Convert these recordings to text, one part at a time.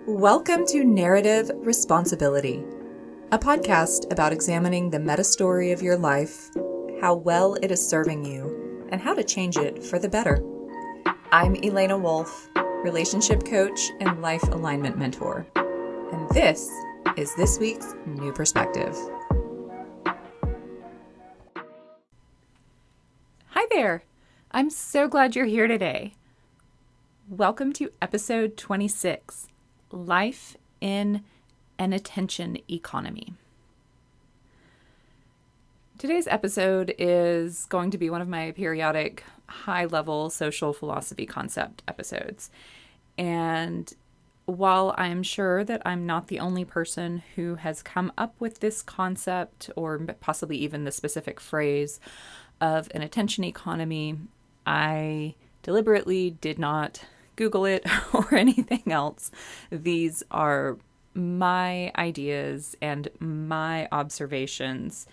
Welcome to Narrative Responsibility, a podcast about examining the meta story of your life, how well it is serving you, and how to change it for the better. I'm Elena Wolf, relationship coach and life alignment mentor, and this is this week's New Perspective. Hi there! I'm so glad you're here today. Welcome to episode 26. Life in an Attention Economy. Today's episode is going to be one of my periodic high-level social philosophy concept episodes. And while I'm sure that I'm not the only person who has come up with this concept or possibly even the specific phrase of an attention economy, I deliberately did not Google it or anything else. These are my ideas and my observations,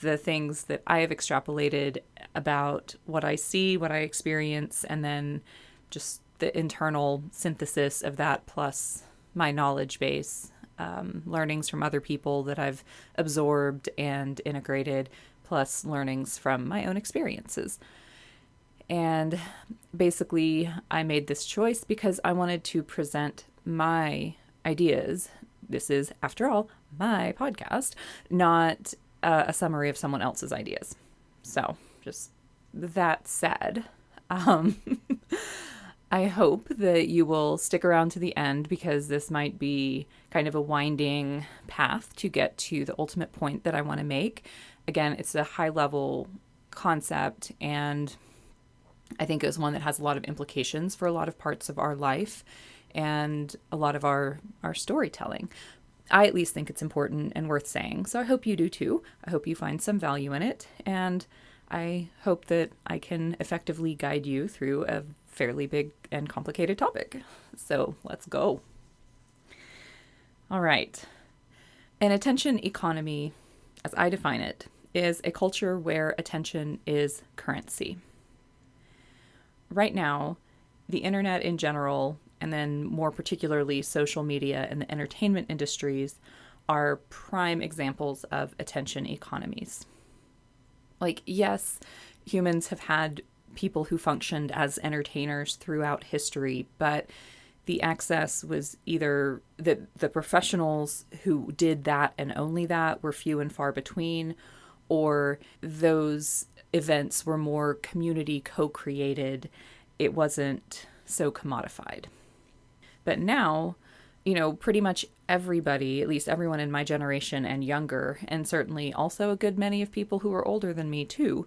the things that I have extrapolated about what I see, what I experience, and then just the internal synthesis of that plus my knowledge base, learnings from other people that I've absorbed and integrated, plus learnings from my own experiences. And basically, I made this choice because I wanted to present my ideas. This is, after all, my podcast, not a summary of someone else's ideas. So, just that said, I hope that you will stick around to the end because this might be kind of a winding path to get to the ultimate point that I want to make. Again, it's a high-level concept, and I think it was one that has a lot of implications for a lot of parts of our life and a lot of our storytelling. I at least think it's important and worth saying, so I hope you do too. I hope you find some value in it, and I hope that I can effectively guide you through a fairly big and complicated topic. So let's go. All right. An attention economy, as I define it, is a culture where attention is currency. Right now, the internet in general, and then more particularly social media and the entertainment industries, are prime examples of attention economies. Like, yes, humans have had people who functioned as entertainers throughout history, but the access was either the professionals who did that and only that were few and far between, or those events were more community co-created. It wasn't so commodified. But now, pretty much everybody, at least everyone in my generation and younger, and certainly also a good many of people who are older than me too,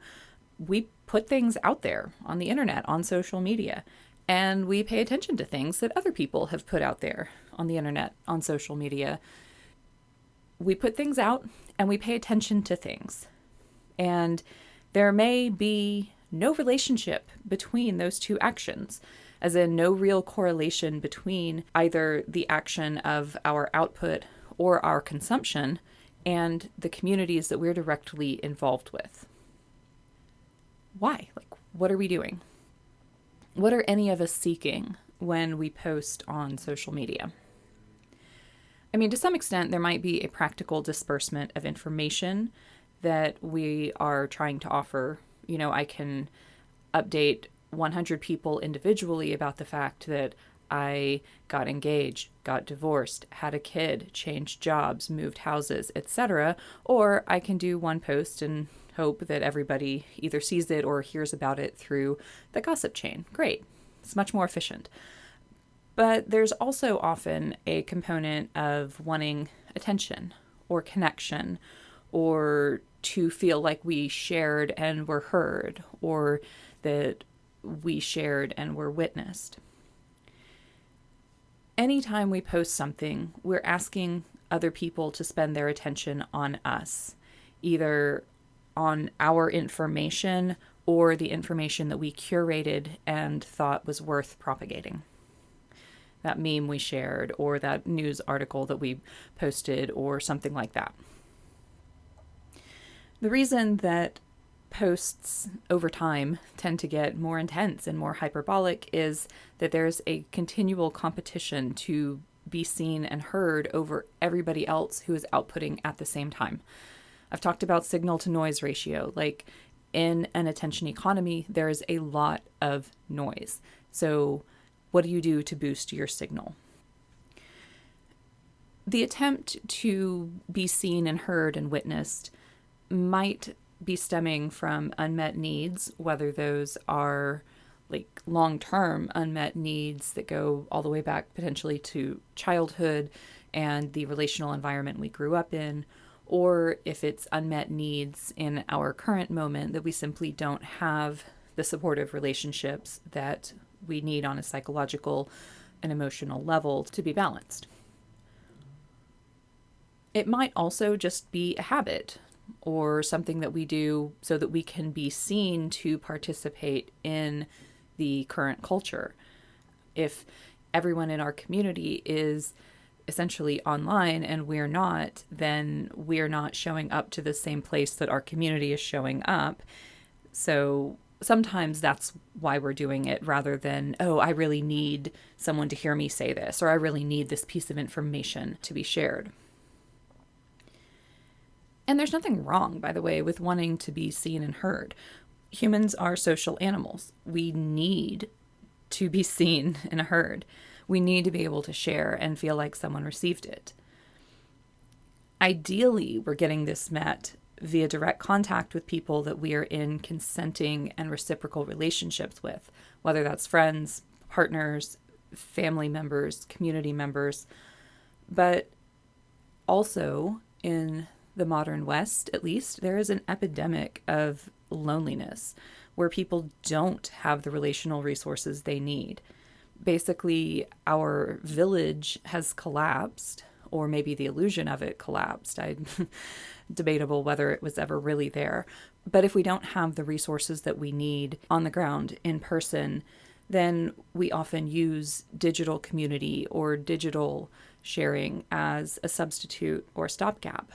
we put things out there on the internet, on social media, and we pay attention to things that other people have put out there on the internet, on social media. We put things out and we pay attention to things. And there may be no relationship between those two actions, as in no real correlation between either the action of our output or our consumption and the communities that we're directly involved with. Why? What are we doing? What are any of us seeking when we post on social media? I mean, to some extent, there might be a practical disbursement of information that we are trying to offer. I can update 100 people individually about the fact that I got engaged, got divorced, had a kid, changed jobs, moved houses, etc. Or I can do one post and hope that everybody either sees it or hears about it through the gossip chain. Great. It's much more efficient. But there's also often a component of wanting attention or connection, or to feel like we shared and were heard, or that we shared and were witnessed. Anytime we post something, we're asking other people to spend their attention on us, either on our information or the information that we curated and thought was worth propagating. That meme we shared, or that news article that we posted, or something like that. The reason that posts over time tend to get more intense and more hyperbolic is that there's a continual competition to be seen and heard over everybody else who is outputting at the same time. I've talked about signal to noise ratio. Like in an attention economy, there is a lot of noise. So what do you do to boost your signal? The attempt to be seen and heard and witnessed might be stemming from unmet needs, whether those are like long-term unmet needs that go all the way back potentially to childhood and the relational environment we grew up in, or if it's unmet needs in our current moment that we simply don't have the supportive relationships that we need on a psychological and emotional level to be balanced. It might also just be a habit or something that we do so that we can be seen to participate in the current culture. If everyone in our community is essentially online and we're not, then we're not showing up to the same place that our community is showing up. So sometimes that's why we're doing it, rather than, oh, I really need someone to hear me say this, or I really need this piece of information to be shared. And there's nothing wrong, by the way, with wanting to be seen and heard. Humans are social animals. We need to be seen and heard. We need to be able to share and feel like someone received it. Ideally, we're getting this met via direct contact with people that we are in consenting and reciprocal relationships with, whether that's friends, partners, family members, community members. But also, in the modern West, at least, there is an epidemic of loneliness where people don't have the relational resources they need. Basically, our village has collapsed, or maybe the illusion of it collapsed. Debatable whether it was ever really there. But if we don't have the resources that we need on the ground in person, then we often use digital community or digital sharing as a substitute or stopgap.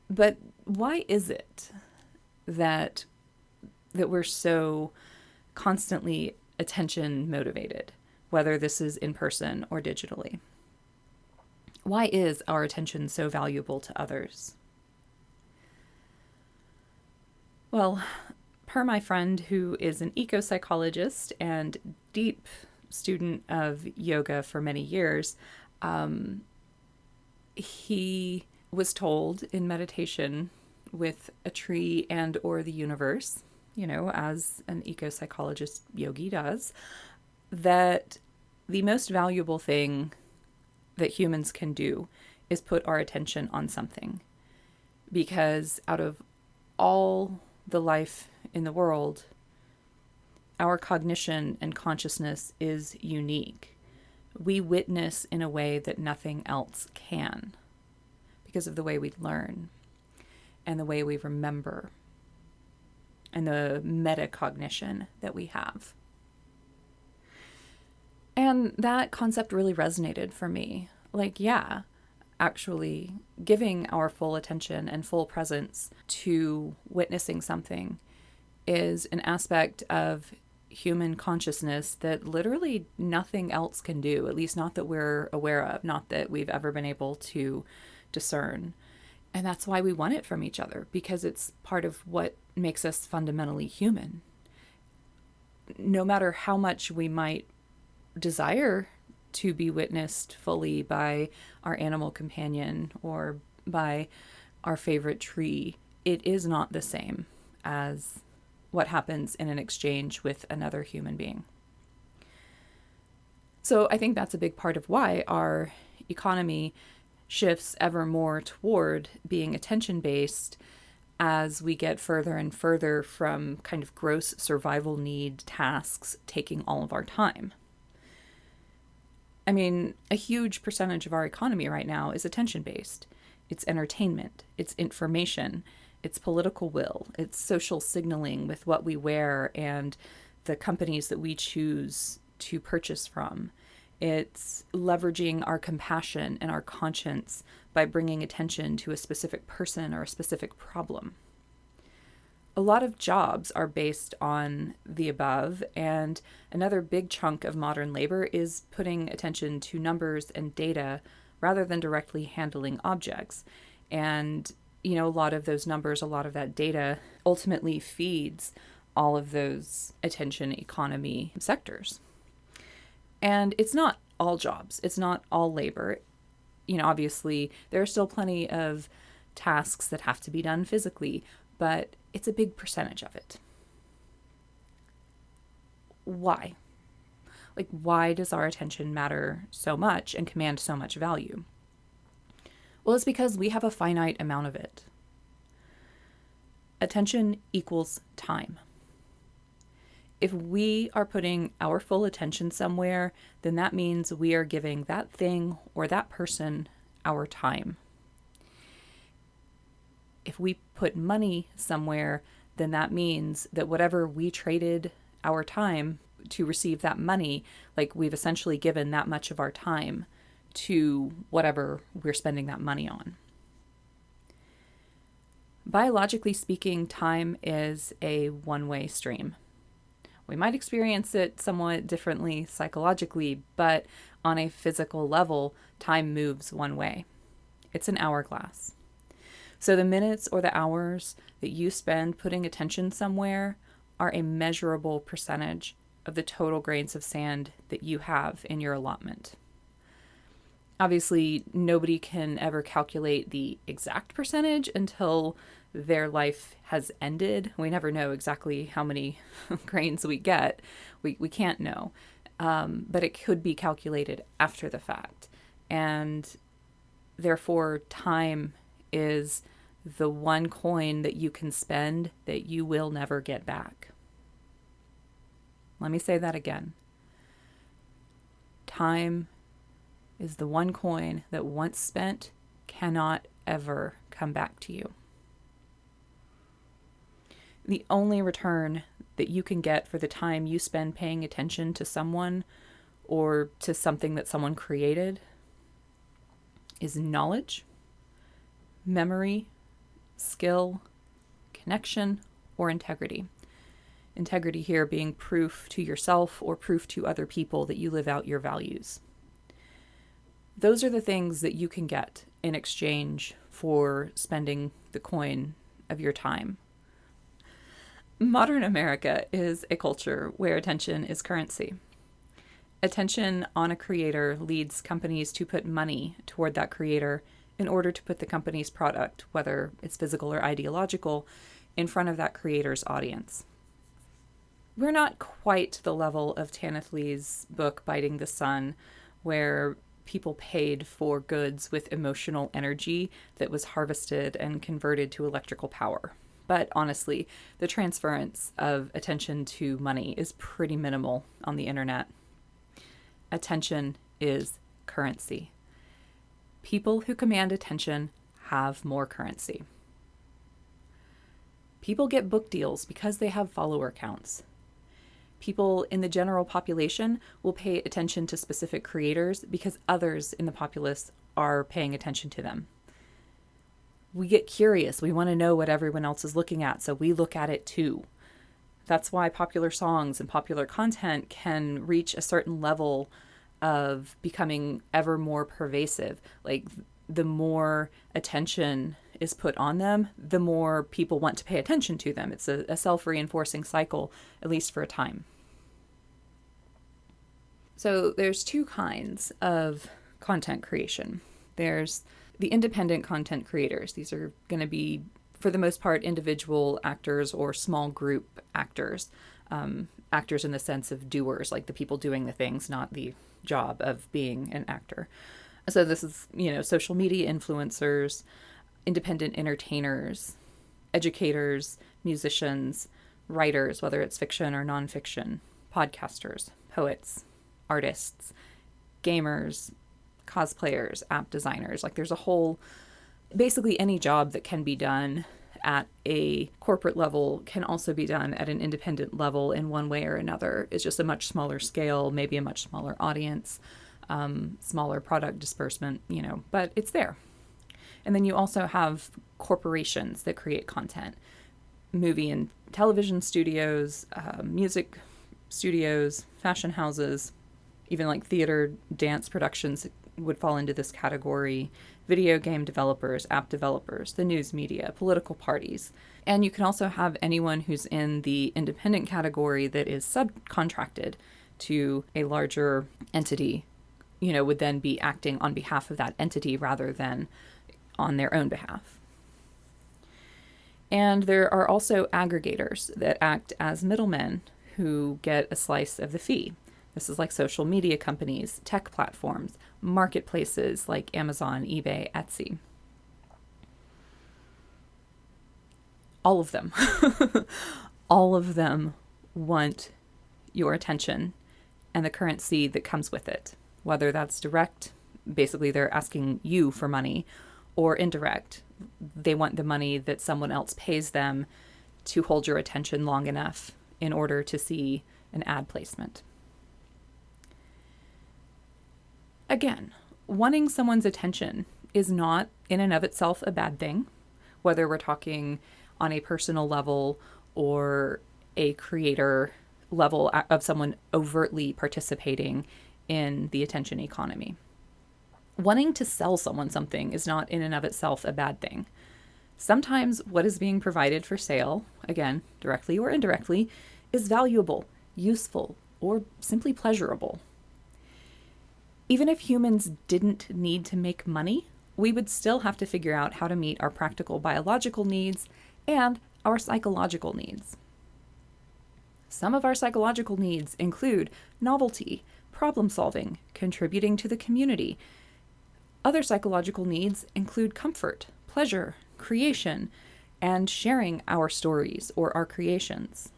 But why is it that we're so constantly attention motivated, whether this is in person or digitally? Why is our attention so valuable to others? Well, per my friend who is an eco-psychologist and deep student of yoga for many years, he was told in meditation with a tree and or the universe, as an eco-psychologist yogi does, that the most valuable thing that humans can do is put our attention on something. Because out of all the life in the world, our cognition and consciousness is unique. We witness in a way that nothing else can, because of the way we learn and the way we remember and the metacognition that we have. And that concept really resonated for me. Like, yeah, actually giving our full attention and full presence to witnessing something is an aspect of human consciousness that literally nothing else can do, at least not that we're aware of, not that we've ever been able to discern. And that's why we want it from each other, because it's part of what makes us fundamentally human. No matter how much we might desire to be witnessed fully by our animal companion or by our favorite tree, it is not the same as what happens in an exchange with another human being. So I think that's a big part of why our economy shifts ever more toward being attention-based as we get further and further from kind of gross survival need tasks taking all of our time. I mean, a huge percentage of our economy right now is attention-based. It's entertainment, it's information, it's political will, it's social signaling with what we wear and the companies that we choose to purchase from. It's leveraging our compassion and our conscience by bringing attention to a specific person or a specific problem. A lot of jobs are based on the above, and another big chunk of modern labor is putting attention to numbers and data rather than directly handling objects. And, a lot of those numbers, a lot of that data ultimately feeds all of those attention economy sectors. And it's not all jobs, it's not all labor. Obviously, there are still plenty of tasks that have to be done physically, but it's a big percentage of it. Why? Why does our attention matter so much and command so much value? Well, it's because we have a finite amount of it. Attention equals time. If we are putting our full attention somewhere, then that means we are giving that thing or that person our time. If we put money somewhere, then that means that whatever we traded our time to receive that money, we've essentially given that much of our time to whatever we're spending that money on. Biologically speaking, time is a one-way stream. We might experience it somewhat differently psychologically, but on a physical level, time moves one way. It's an hourglass. So the minutes or the hours that you spend putting attention somewhere are a measurable percentage of the total grains of sand that you have in your allotment. Obviously, nobody can ever calculate the exact percentage until their life has ended. We never know exactly how many grains we get. We can't know. But it could be calculated after the fact. And therefore, time is the one coin that you can spend that you will never get back. Let me say that again. Time is the one coin that once spent cannot ever come back to you. The only return that you can get for the time you spend paying attention to someone or to something that someone created is knowledge, memory, skill, connection, or integrity. Integrity here being proof to yourself or proof to other people that you live out your values. Those are the things that you can get in exchange for spending the coin of your time. Modern America is a culture where attention is currency. Attention on a creator leads companies to put money toward that creator in order to put the company's product, whether it's physical or ideological, in front of that creator's audience. We're not quite to the level of Tanith Lee's book, Biting the Sun, where people paid for goods with emotional energy that was harvested and converted to electrical power. But honestly, the transference of attention to money is pretty minimal on the internet. Attention is currency. People who command attention have more currency. People get book deals because they have follower counts. People in the general population will pay attention to specific creators because others in the populace are paying attention to them. We get curious. We want to know what everyone else is looking at, so we look at it too. That's why popular songs and popular content can reach a certain level of becoming ever more pervasive. The more attention is put on them, the more people want to pay attention to them. It's a self-reinforcing cycle, at least for a time. So there's two kinds of content creation. There's the independent content creators. These are going to be, for the most part, individual actors or small group actors. Actors in the sense of doers, like the people doing the things, not the job of being an actor. So this is, social media influencers, independent entertainers, educators, musicians, writers, whether it's fiction or nonfiction, podcasters, poets, artists, gamers, cosplayers, app designers. There's a whole, basically any job that can be done at a corporate level can also be done at an independent level in one way or another. It's just a much smaller scale, maybe a much smaller audience, smaller product disbursement, but it's there. And then you also have corporations that create content. movie and television studios, music studios, fashion houses, even like theater, dance productions would fall into this category, video game developers, app developers, the news media, political parties. And you can also have anyone who's in the independent category that is subcontracted to a larger entity, would then be acting on behalf of that entity rather than on their own behalf. And there are also aggregators that act as middlemen who get a slice of the fee. This is like social media companies, tech platforms, marketplaces like Amazon, eBay, Etsy. All of them, all of them want your attention and the currency that comes with it, whether that's direct, basically they're asking you for money, or indirect, they want the money that someone else pays them to hold your attention long enough in order to see an ad placement. Again, wanting someone's attention is not in and of itself a bad thing, whether we're talking on a personal level or a creator level of someone overtly participating in the attention economy. Wanting to sell someone something is not in and of itself a bad thing. Sometimes what is being provided for sale, again, directly or indirectly, is valuable, useful, or simply pleasurable. Even if humans didn't need to make money, we would still have to figure out how to meet our practical biological needs and our psychological needs. Some of our psychological needs include novelty, problem solving, contributing to the community. Other psychological needs include comfort, pleasure, creation, and sharing our stories or our creations.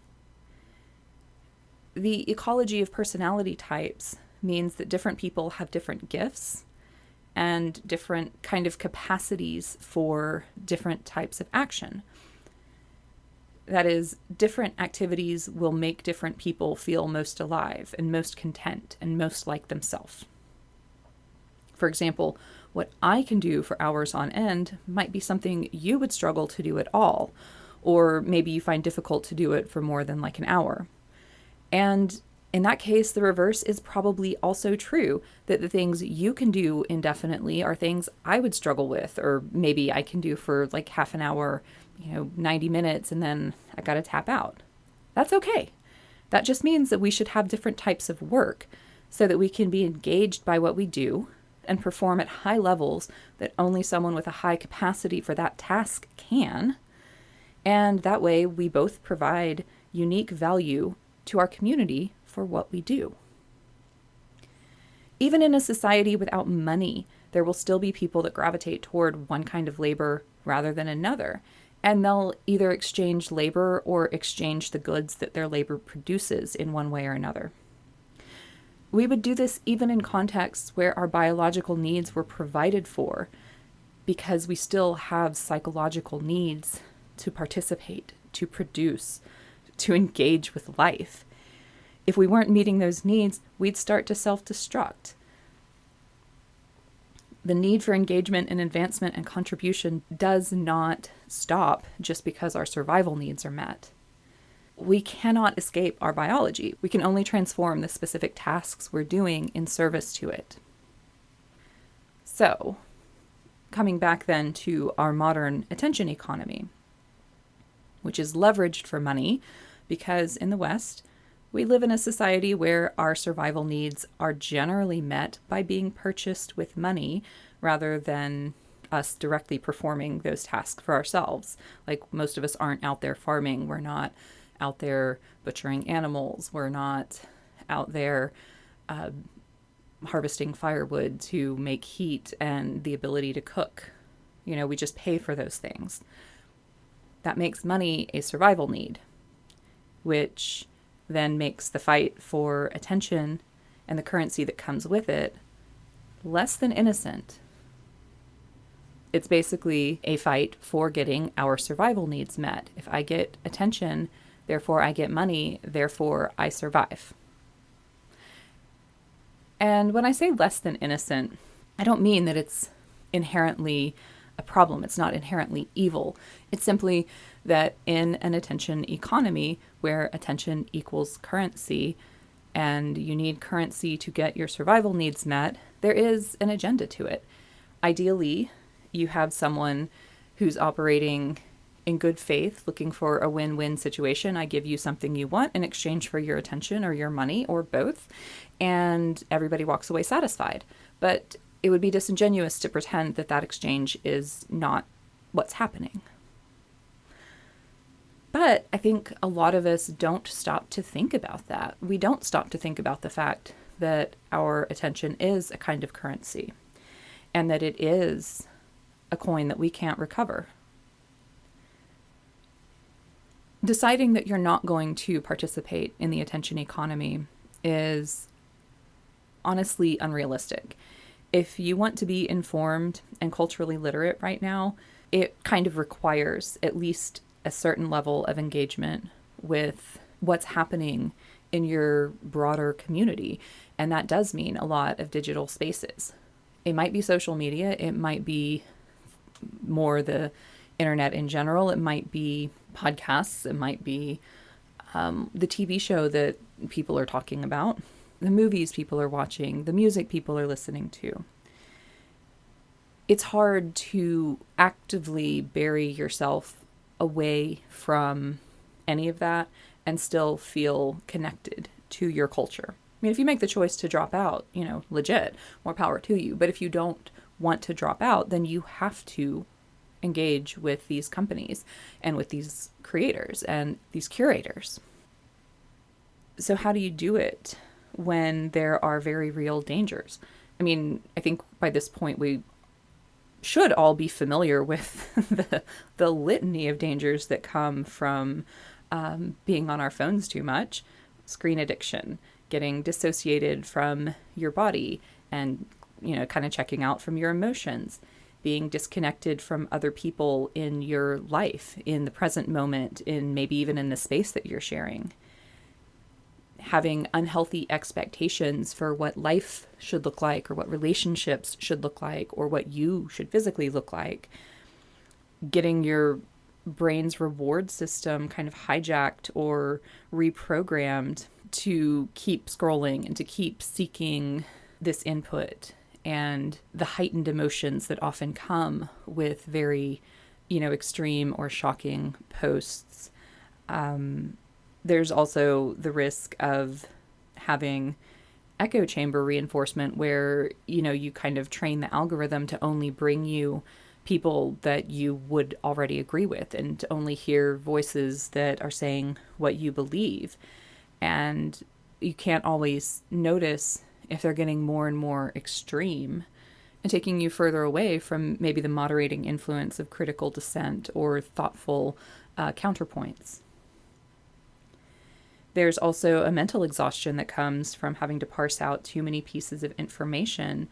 The ecology of personality types means that different people have different gifts and different kind of capacities for different types of action. That is, different activities will make different people feel most alive and most content and most like themselves. For example, what I can do for hours on end might be something you would struggle to do at all, or maybe you find difficult to do it for more than like an hour. And in that case, the reverse is probably also true, that the things you can do indefinitely are things I would struggle with, or maybe I can do for like half an hour, 90 minutes, and then I gotta tap out. That's okay. That just means that we should have different types of work so that we can be engaged by what we do and perform at high levels that only someone with a high capacity for that task can. And that way we both provide unique value to our community for what we do. Even in a society without money, there will still be people that gravitate toward one kind of labor rather than another. And they'll either exchange labor or exchange the goods that their labor produces in one way or another. We would do this even in contexts where our biological needs were provided for, because we still have psychological needs to participate, to produce, to engage with life. If we weren't meeting those needs, we'd start to self-destruct. The need for engagement and advancement and contribution does not stop just because our survival needs are met. We cannot escape our biology. We can only transform the specific tasks we're doing in service to it. So, coming back then to our modern attention economy, which is leveraged for money, because in the West, we live in a society where our survival needs are generally met by being purchased with money rather than us directly performing those tasks for ourselves. Like, most of us aren't out there farming. We're not out there butchering animals. We're not out there harvesting firewood to make heat and the ability to cook. We just pay for those things. That makes money a survival need, which then makes the fight for attention and the currency that comes with it less than innocent. It's basically a fight for getting our survival needs met. If I get attention, therefore I get money, therefore I survive. And when I say less than innocent, I don't mean that it's inherently a problem. It's not inherently evil. It's simply that in an attention economy where attention equals currency and you need currency to get your survival needs met, there is an agenda to it. Ideally, you have someone who's operating in good faith, looking for a win-win situation. I give you something you want in exchange for your attention or your money or both, and everybody walks away satisfied. But it would be disingenuous to pretend that that exchange is not what's happening. But I think a lot of us don't stop to think about that. We don't stop to think about the fact that our attention is a kind of currency and that it is a coin that we can't recover. Deciding that you're not going to participate in the attention economy is honestly unrealistic. If you want to be informed and culturally literate right now, it kind of requires at least a certain level of engagement with what's happening in your broader community. And that does mean a lot of digital spaces. It might be social media. It might be more the internet in general. It might be podcasts. It might be the TV show that people are talking about, the movies people are watching, the music people are listening to. It's hard to actively bury yourself away from any of that and still feel connected to your culture. I mean, if you make the choice to drop out, legit, more power to you. But if you don't want to drop out, then you have to engage with these companies and with these creators and these curators. So how do you do it when there are very real dangers? I mean, I think by this point we should all be familiar with the litany of dangers that come from being on our phones too much. Screen addiction, getting dissociated from your body and, kind of checking out from your emotions, being disconnected from other people in your life, in the present moment, in maybe even in the space that you're sharing. Having unhealthy expectations for what life should look like or what relationships should look like or what you should physically look like. Getting your brain's reward system kind of hijacked or reprogrammed to keep scrolling and to keep seeking this input and the heightened emotions that often come with very, extreme or shocking posts. There's also the risk of having echo chamber reinforcement where, you kind of train the algorithm to only bring you people that you would already agree with and to only hear voices that are saying what you believe. And you can't always notice if they're getting more and more extreme and taking you further away from maybe the moderating influence of critical dissent or thoughtful counterpoints. There's also a mental exhaustion that comes from having to parse out too many pieces of information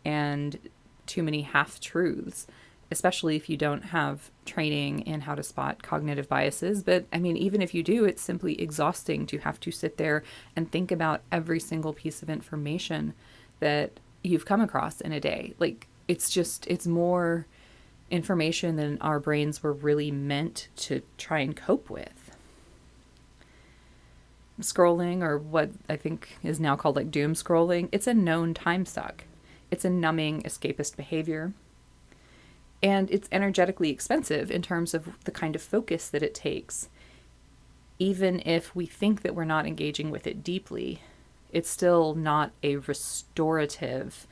and too many half-truths, especially if you don't have training in how to spot cognitive biases. But I mean, even if you do, it's simply exhausting to have to sit there and think about every single piece of information that you've come across in a day. Like, it's more information than our brains were really meant to try and cope with. Scrolling, or what I think is now called like doom scrolling, it's a known time suck. It's a numbing escapist behavior. And it's energetically expensive in terms of the kind of focus that it takes. Even if we think that we're not engaging with it deeply, it's still not a restorative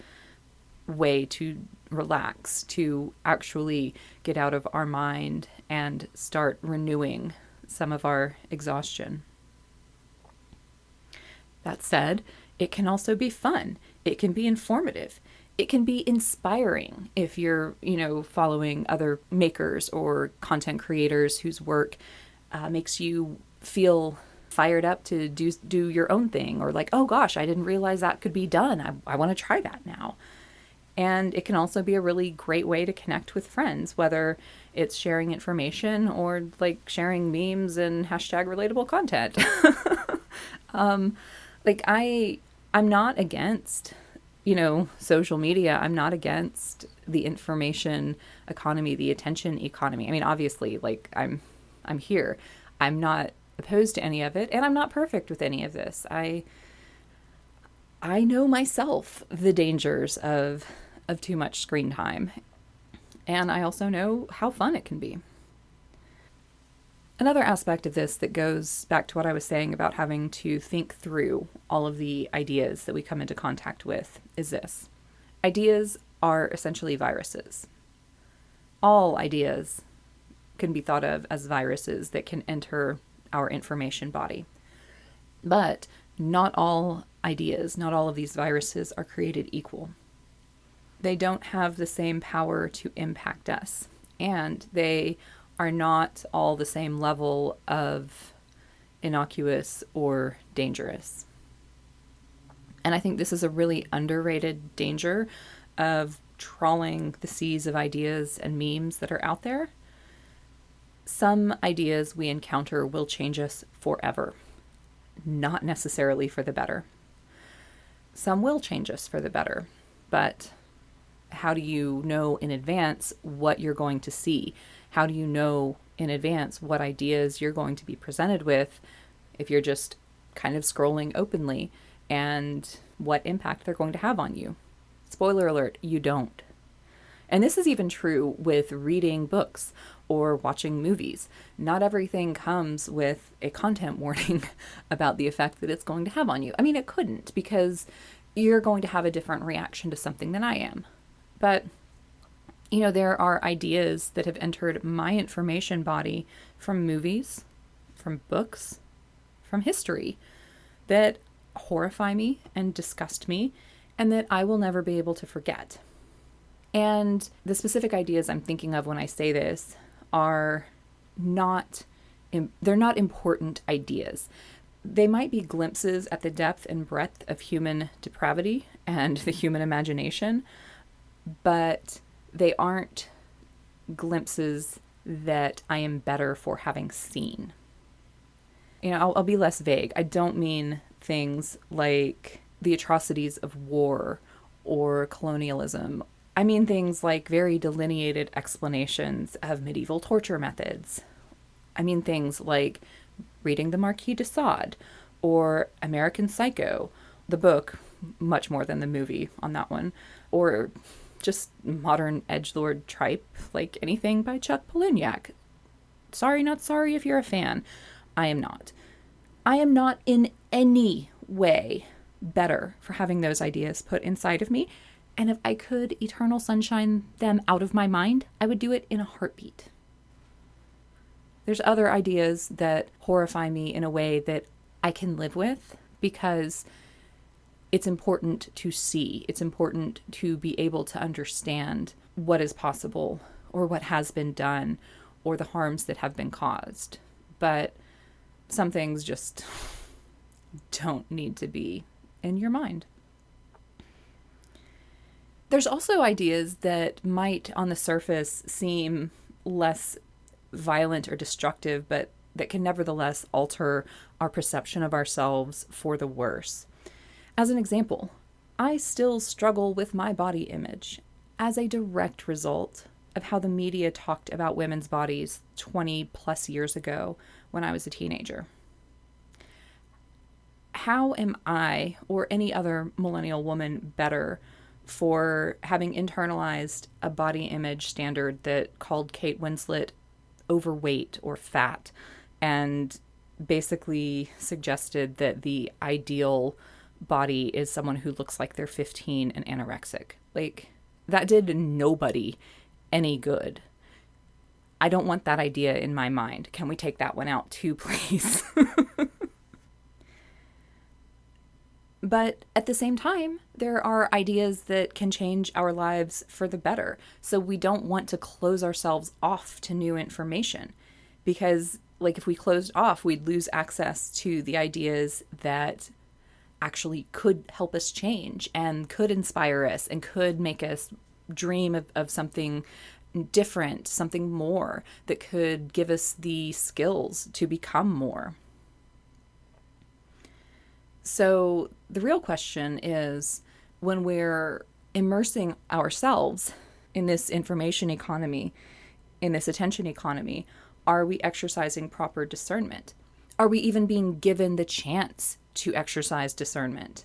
way to relax, to actually get out of our mind and start renewing some of our exhaustion. That said, it can also be fun. It can be informative. It can be inspiring if you're, following other makers or content creators whose work makes you feel fired up to do your own thing, or like, oh gosh, I didn't realize that could be done. I want to try that now. And it can also be a really great way to connect with friends, whether it's sharing information or like sharing memes and hashtag relatable content. I'm not against social media. I'm not against the information economy, the attention economy. I mean, obviously, like I'm here. I'm not opposed to any of it, and I'm not perfect with any of this. I know myself the dangers of too much screen time, and I also know how fun it can be. Another aspect of this that goes back to what I was saying about having to think through all of the ideas that we come into contact with is this. Ideas are essentially viruses. All ideas can be thought of as viruses that can enter our information body. But not all ideas, not all of these viruses are created equal. They don't have the same power to impact us, and they are not all the same level of innocuous or dangerous. And I think this is a really underrated danger of trawling the seas of ideas and memes that are out there. Some ideas we encounter will change us forever, not necessarily for the better. Some will change us for the better, but how do you know in advance what you're going to see? How do you know in advance what ideas you're going to be presented with if you're just kind of scrolling openly, and what impact they're going to have on you? Spoiler alert, you don't. And this is even true with reading books or watching movies. Not everything comes with a content warning about the effect that it's going to have on you. I mean, it couldn't, because you're going to have a different reaction to something than I am. But there are ideas that have entered my information body from movies, from books, from history that horrify me and disgust me, and that I will never be able to forget. And the specific ideas I'm thinking of when I say this are they're not important ideas. They might be glimpses at the depth and breadth of human depravity and the human imagination, but they aren't glimpses that I am better for having seen. I'll be less vague. I don't mean things like the atrocities of war or colonialism. I mean things like very delineated explanations of medieval torture methods. I mean things like reading the Marquis de Sade or American Psycho, the book, much more than the movie on that one, or just modern edgelord tripe like anything by Chuck Palahniuk. Sorry, not sorry if you're a fan. I am not. I am not in any way better for having those ideas put inside of me. And if I could eternal sunshine them out of my mind, I would do it in a heartbeat. There's other ideas that horrify me in a way that I can live with, because it's important to see. It's important to be able to understand what is possible or what has been done or the harms that have been caused. But some things just don't need to be in your mind. There's also ideas that might on the surface seem less violent or destructive, but that can nevertheless alter our perception of ourselves for the worse. As an example, I still struggle with my body image as a direct result of how the media talked about women's bodies 20 plus years ago when I was a teenager. How am I or any other millennial woman better for having internalized a body image standard that called Kate Winslet overweight or fat, and basically suggested that the ideal body is someone who looks like they're 15 and anorexic? Like, that did nobody any good. I don't want that idea in my mind. Can we take that one out too, please? But at the same time, there are ideas that can change our lives for the better. So we don't want to close ourselves off to new information, because if we closed off, we'd lose access to the ideas that actually could help us change and could inspire us and could make us dream of something different, something more that could give us the skills to become more. So the real question is, when we're immersing ourselves in this information economy, in this attention economy, are we exercising proper discernment? Are we even being given the chance to exercise discernment?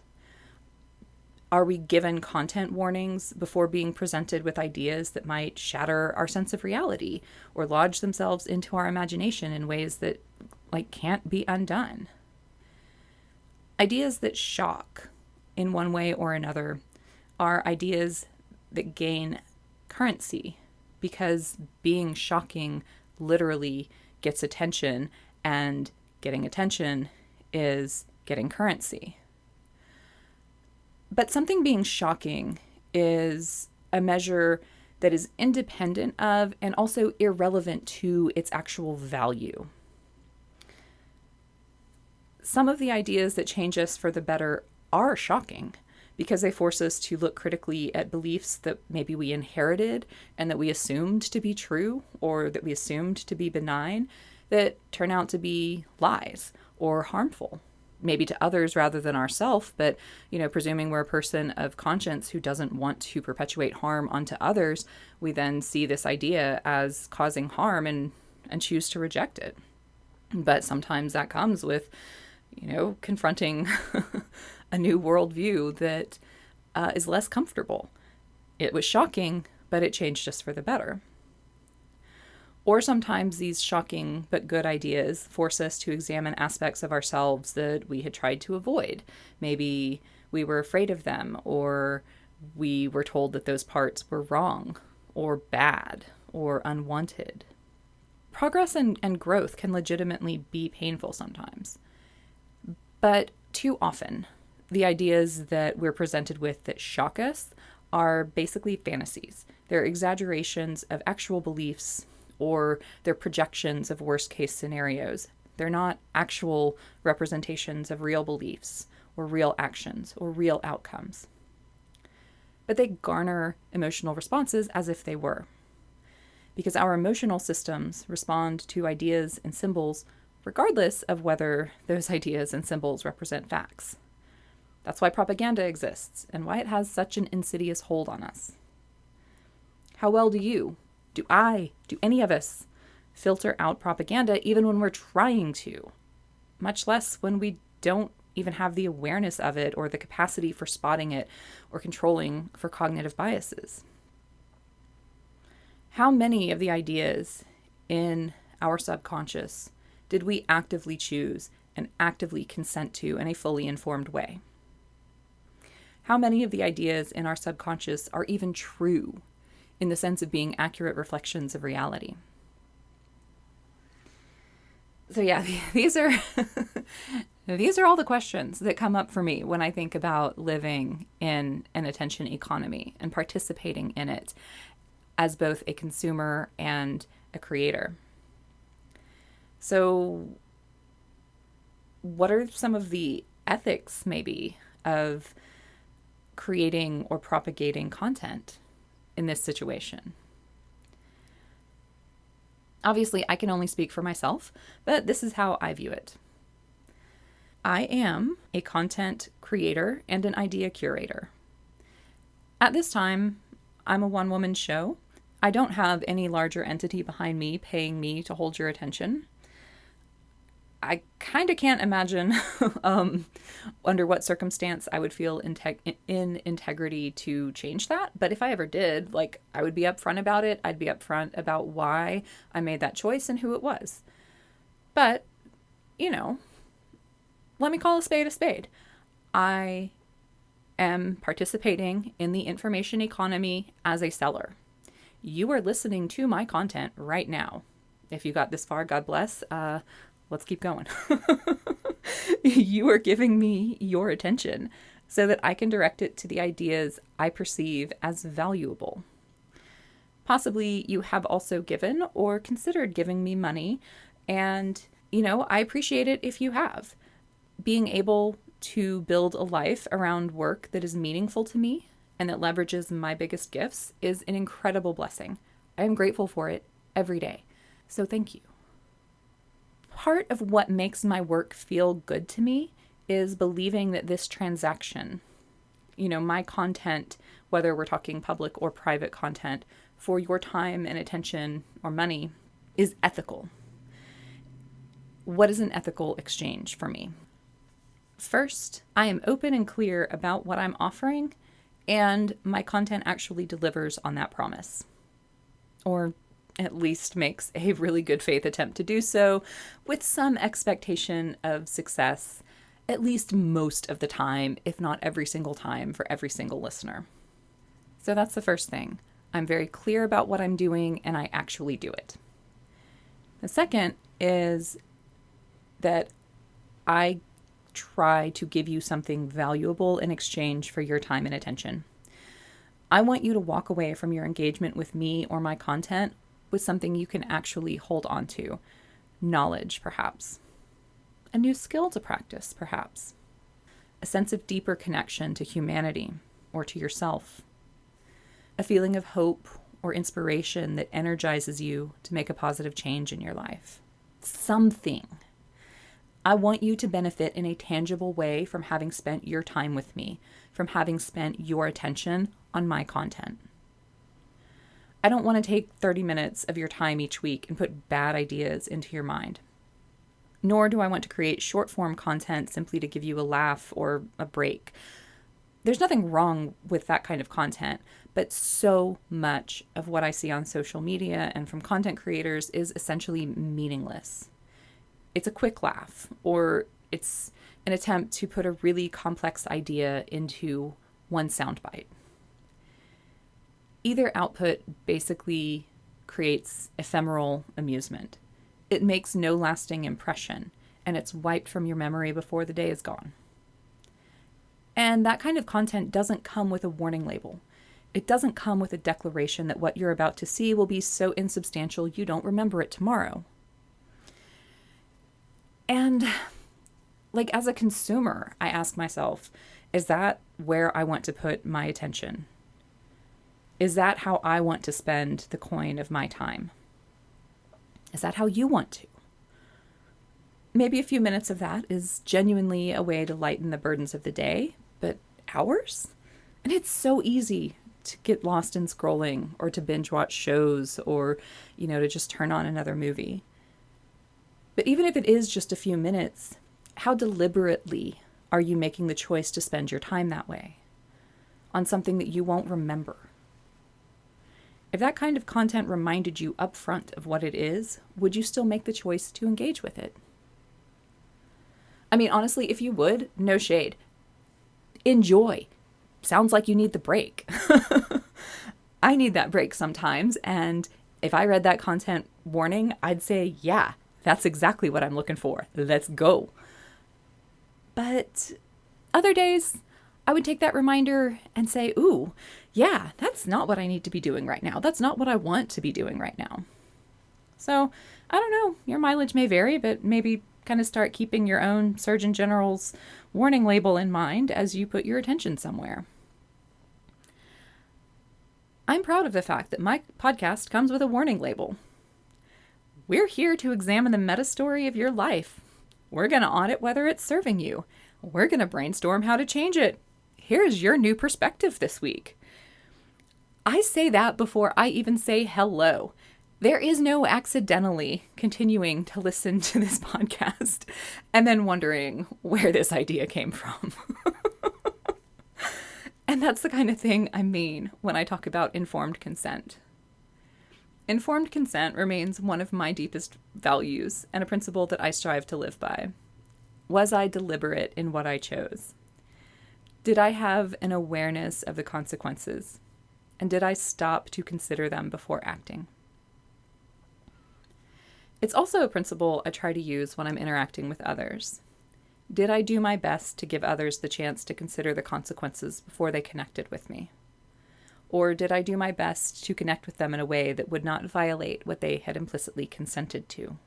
Are we given content warnings before being presented with ideas that might shatter our sense of reality or lodge themselves into our imagination in ways that can't be undone? Ideas that shock in one way or another are ideas that gain currency because being shocking literally gets attention, and getting attention is getting currency. But something being shocking is a measure that is independent of and also irrelevant to its actual value. Some of the ideas that change us for the better are shocking because they force us to look critically at beliefs that maybe we inherited and that we assumed to be true or that we assumed to be benign that turn out to be lies or harmful, maybe to others rather than ourselves. But, presuming we're a person of conscience who doesn't want to perpetuate harm onto others, we then see this idea as causing harm and choose to reject it. But sometimes that comes with, confronting a new worldview that is less comfortable. It was shocking, but it changed us for the better. Or sometimes these shocking but good ideas force us to examine aspects of ourselves that we had tried to avoid. Maybe we were afraid of them, or we were told that those parts were wrong, or bad, or unwanted. Progress and growth can legitimately be painful sometimes. But too often, the ideas that we're presented with that shock us are basically fantasies. They're exaggerations of actual beliefs, or they're projections of worst-case scenarios. They're not actual representations of real beliefs, or real actions, or real outcomes. But they garner emotional responses as if they were. Because our emotional systems respond to ideas and symbols regardless of whether those ideas and symbols represent facts. That's why propaganda exists and why it has such an insidious hold on us. How well do any of us filter out propaganda even when we're trying to? Much less when we don't even have the awareness of it or the capacity for spotting it or controlling for cognitive biases. How many of the ideas in our subconscious did we actively choose and actively consent to in a fully informed way? How many of the ideas in our subconscious are even true in the sense of being accurate reflections of reality? So yeah, these are these are all the questions that come up for me when I think about living in an attention economy and participating in it as both a consumer and a creator. So what are some of the ethics maybe of creating or propagating content in this situation? Obviously, I can only speak for myself, but this is how I view it. I am a content creator and an idea curator. At this time, I'm a one-woman show. I don't have any larger entity behind me paying me to hold your attention. I kind of can't imagine under what circumstance I would feel in integrity to change that. But if I ever did, I would be upfront about it. I'd be upfront about why I made that choice and who it was. But, let me call a spade a spade. I am participating in the information economy as a seller. You are listening to my content right now. If you got this far, God bless. Let's keep going. You are giving me your attention so that I can direct it to the ideas I perceive as valuable. Possibly you have also given or considered giving me money, and, I appreciate it if you have. Being able to build a life around work that is meaningful to me and that leverages my biggest gifts is an incredible blessing. I am grateful for it every day. So thank you. Part of what makes my work feel good to me is believing that this transaction My content, whether we're talking public or private content, for your time and attention or money is ethical. What is an ethical exchange for me? First, I am open and clear about what I'm offering, and my content actually delivers on that promise. Or at least makes a really good faith attempt to do so with some expectation of success, at least most of the time, if not every single time, for every single listener. So that's the first thing. I'm very clear about what I'm doing, and I actually do it. The second is that I try to give you something valuable in exchange for your time and attention. I want you to walk away from your engagement with me or my content with something you can actually hold on to. Knowledge, perhaps. A new skill to practice, perhaps. A sense of deeper connection to humanity or to yourself. A feeling of hope or inspiration that energizes you to make a positive change in your life. Something. I want you to benefit in a tangible way from having spent your time with me, from having spent your attention on my content. I don't want to take 30 minutes of your time each week and put bad ideas into your mind. Nor do I want to create short-form content simply to give you a laugh or a break. There's nothing wrong with that kind of content, but so much of what I see on social media and from content creators is essentially meaningless. It's a quick laugh, or it's an attempt to put a really complex idea into one soundbite. Either output basically creates ephemeral amusement. It makes no lasting impression, and it's wiped from your memory before the day is gone. And that kind of content doesn't come with a warning label. It doesn't come with a declaration that what you're about to see will be so insubstantial you don't remember it tomorrow. And as a consumer, I ask myself, is that where I want to put my attention? Is that how I want to spend the coin of my time? Is that how you want to? Maybe a few minutes of that is genuinely a way to lighten the burdens of the day, but hours? And it's so easy to get lost in scrolling or to binge watch shows or, to just turn on another movie. But even if it is just a few minutes, how deliberately are you making the choice to spend your time that way? On something that you won't remember? If that kind of content reminded you upfront of what it is, would you still make the choice to engage with it? I mean, honestly, if you would, no shade. Enjoy. Sounds like you need the break. I need that break sometimes, and if I read that content warning, I'd say, yeah, that's exactly what I'm looking for. Let's go. But other days, I would take that reminder and say, ooh, yeah, that's not what I need to be doing right now. That's not what I want to be doing right now. So, I don't know. Your mileage may vary, but maybe kind of start keeping your own Surgeon General's warning label in mind as you put your attention somewhere. I'm proud of the fact that my podcast comes with a warning label. We're here to examine the meta story of your life. We're going to audit whether it's serving you. We're going to brainstorm how to change it. Here's your new perspective this week. I say that before I even say hello. There is no accidentally continuing to listen to this podcast and then wondering where this idea came from. And that's the kind of thing I mean when I talk about informed consent. Informed consent remains one of my deepest values and a principle that I strive to live by. Was I deliberate in what I chose? Did I have an awareness of the consequences? And did I stop to consider them before acting? It's also a principle I try to use when I'm interacting with others. Did I do my best to give others the chance to consider the consequences before they connected with me? Or did I do my best to connect with them in a way that would not violate what they had implicitly consented to?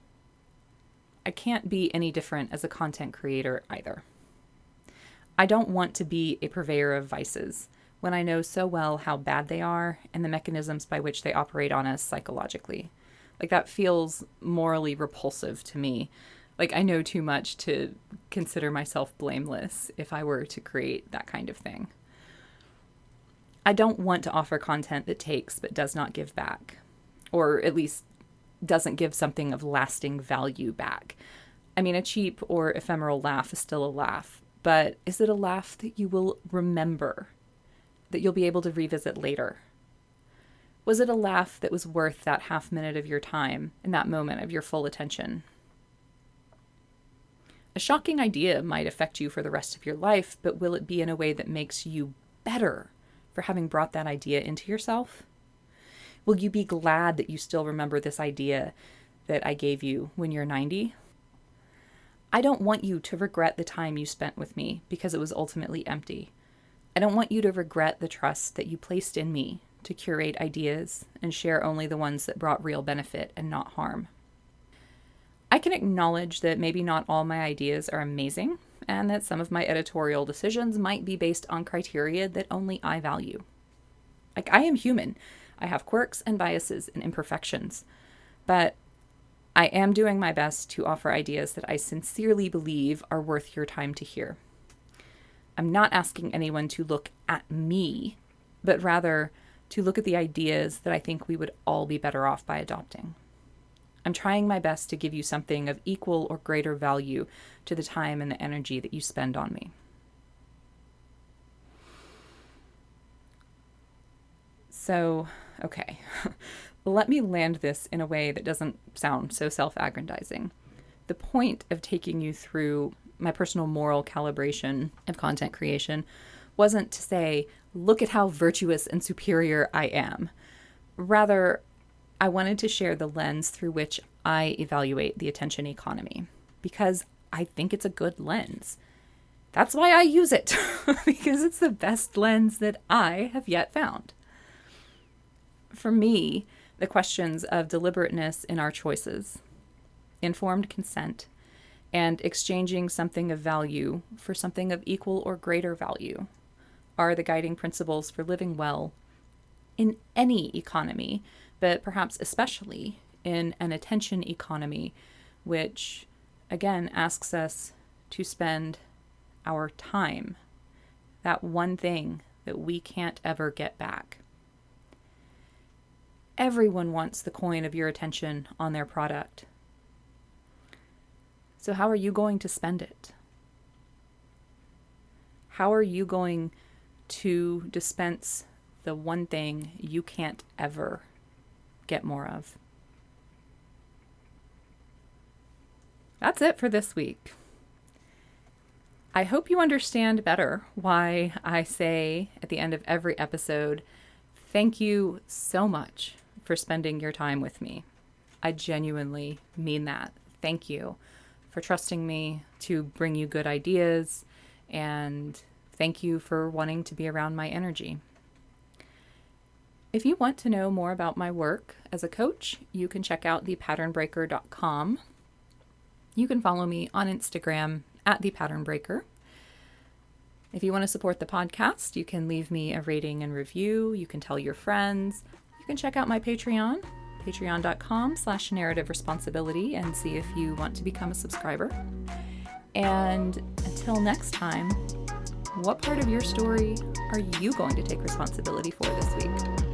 I can't be any different as a content creator either. I don't want to be a purveyor of vices when I know so well how bad they are and the mechanisms by which they operate on us psychologically. That feels morally repulsive to me. I know too much to consider myself blameless if I were to create that kind of thing. I don't want to offer content that takes but does not give back, or at least doesn't give something of lasting value back. I mean, a cheap or ephemeral laugh is still a laugh, but is it a laugh that you will remember, that you'll be able to revisit later? Was it a laugh that was worth that half minute of your time in that moment of your full attention? A shocking idea might affect you for the rest of your life, but will it be in a way that makes you better for having brought that idea into yourself? Will you be glad that you still remember this idea that I gave you when you're 90? I don't want you to regret the time you spent with me because it was ultimately empty. I don't want you to regret the trust that you placed in me to curate ideas and share only the ones that brought real benefit and not harm. I can acknowledge that maybe not all my ideas are amazing, and that some of my editorial decisions might be based on criteria that only I value. Like, I am human. I have quirks and biases and imperfections, but I am doing my best to offer ideas that I sincerely believe are worth your time to hear. I'm not asking anyone to look at me, but rather to look at the ideas that I think we would all be better off by adopting. I'm trying my best to give you something of equal or greater value to the time and the energy that you spend on me. So, okay, let me land this in a way that doesn't sound so self-aggrandizing. The point of taking you through my personal moral calibration of content creation wasn't to say, look at how virtuous and superior I am. Rather, I wanted to share the lens through which I evaluate the attention economy, because I think it's a good lens. That's why I use it, because it's the best lens that I have yet found. For me, the questions of deliberateness in our choices, informed consent, and exchanging something of value for something of equal or greater value are the guiding principles for living well in any economy, but perhaps especially in an attention economy, which, again, asks us to spend our time, that one thing that we can't ever get back. Everyone wants the coin of your attention on their product. So how are you going to spend it? How are you going to dispense the one thing you can't ever get more of? That's it for this week. I hope you understand better why I say at the end of every episode, thank you so much for spending your time with me. I genuinely mean that. Thank you for trusting me to bring you good ideas, and thank you for wanting to be around my energy. If you want to know more about my work as a coach, you can check out thepatternbreaker.com. You can follow me on Instagram at thepatternbreaker. If you want to support the podcast, you can leave me a rating and review. You can tell your friends. You can check out my Patreon, patreon.com/narrative responsibility, and see if you want to become a subscriber. And until next time, what part of your story are you going to take responsibility for this week?